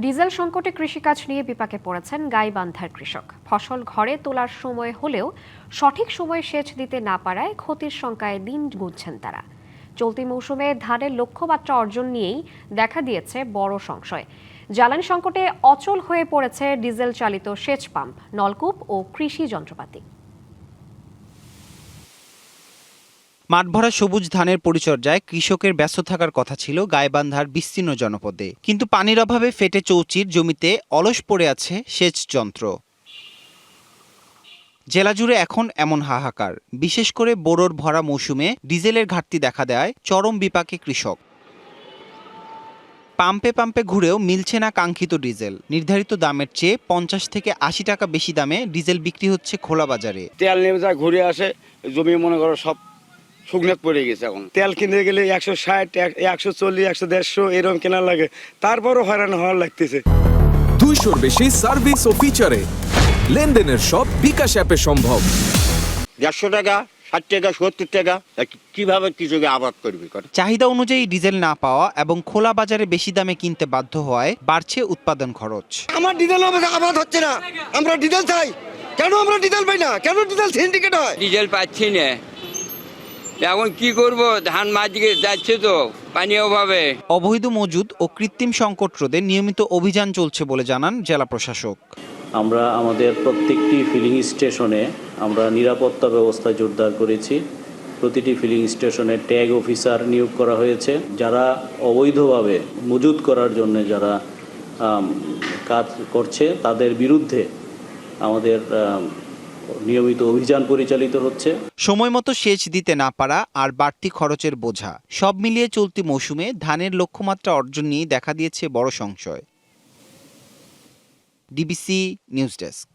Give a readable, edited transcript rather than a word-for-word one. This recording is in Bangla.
ডিজেল সংকটে কৃষিকাজ নিয়ে বিপাকে পড়েছেন গাইবান্ধার কৃষক। ফসল ঘরে তোলার সময় হলেও সঠিক সময়ে সেচ দিতে না পারায় ক্ষতির শঙ্কায় দিন গুনছেন তারা। চলতি মৌসুমে ধানের লক্ষ্যমাত্রা অর্জন নিয়েই দেখা দিয়েছে বড় সংশয়। জ্বালানি সংকটে অচল হয়ে পড়েছে ডিজেল চালিত সেচ পাম্প, নলকূপ ও কৃষি যন্ত্রপাতি। মাঠভরা সবুজ ধানের পরিচর্যায় কৃষকের ব্যস্ত থাকার কথা ছিল গাইবান্ধার বিস্তীর্ণ জনপদে, কিন্তু পানির অভাবে ফেটে চৌচির জমিতে অলস পড়ে আছে সেচ যন্ত্র। জেলা জুড়ে এখন এমন হাহাকার, বিশেষ করে বোরোর ভরা মৌসুমে ডিজেলের ঘাটতি দেখা দেয় চরম বিপাকে কৃষক। পাম্পে পাম্পে ঘুরেও মিলছে না কাঙ্ক্ষিত ডিজেল। নির্ধারিত দামের চেয়ে 50 থেকে 80 টাকা বেশি দামে ডিজেল বিক্রি হচ্ছে খোলা বাজারে। তেল নেমে যায়, ঘুরে আসে, জমি মনে করো সব শুকনো পড়ে গেছে। এখন তেল কিনতে গেলে 160, 140, 150 এরকম কেনার লাগে, তারপরও হয়রান হওয়ার লাগতেছে। 200-র বেশি সার্ভিস ও ফিচারে লেনদেনের সব বিকাশ অ্যাপে সম্ভব। 150 টাকা, 60 টাকা, 70 টাকা, কিভাবে কৃষকে আবাদ করবে? চাহিদা অনুযায়ী ডিজেল না পাওয়া এবং খোলা বাজারে বেশি দামে কিনতে বাধ্য হওয়ায় বাড়ছে উৎপাদন খরচ। আমার ডিজেল আবাদ হচ্ছে না, আমরা ডিজেল চাই। কেন আমরা ডিজেল পাই না? কেন ডিজেল সিন্ডিকেট হয়? ডিজেল পাচ্ছি না, এখন কি করব? ধান মাঝদিকে যাচ্ছে তো পানি অভাবে। অবৈধ মজুদ ও কৃত্রিম সংকট রোধে নিয়মিত অভিযান চলছে বলে জানান জেলা প্রশাসক। আমরা আমাদের প্রত্যেকটি ফিলিং স্টেশনে আমরা নিরাপত্তা ব্যবস্থা জোরদার করেছি। প্রতিটি ফিলিং স্টেশনে ট্যাগ অফিসার নিয়োগ করা হয়েছে। যারা অবৈধভাবে মজুদ করার জন্য যারা কাজ করছে তাদের বিরুদ্ধে আমাদের নিয়মিত অভিযান পরিচালিত হচ্ছে। সময় মতো সেচ দিতে না পারা আর বাড়তি খরচের বোঝা সব মিলিয়ে চলতি মৌসুমে ধানের লক্ষ্যমাত্রা অর্জন নিয়ে দেখা দিয়েছে বড় সংশয়। DBC news desk.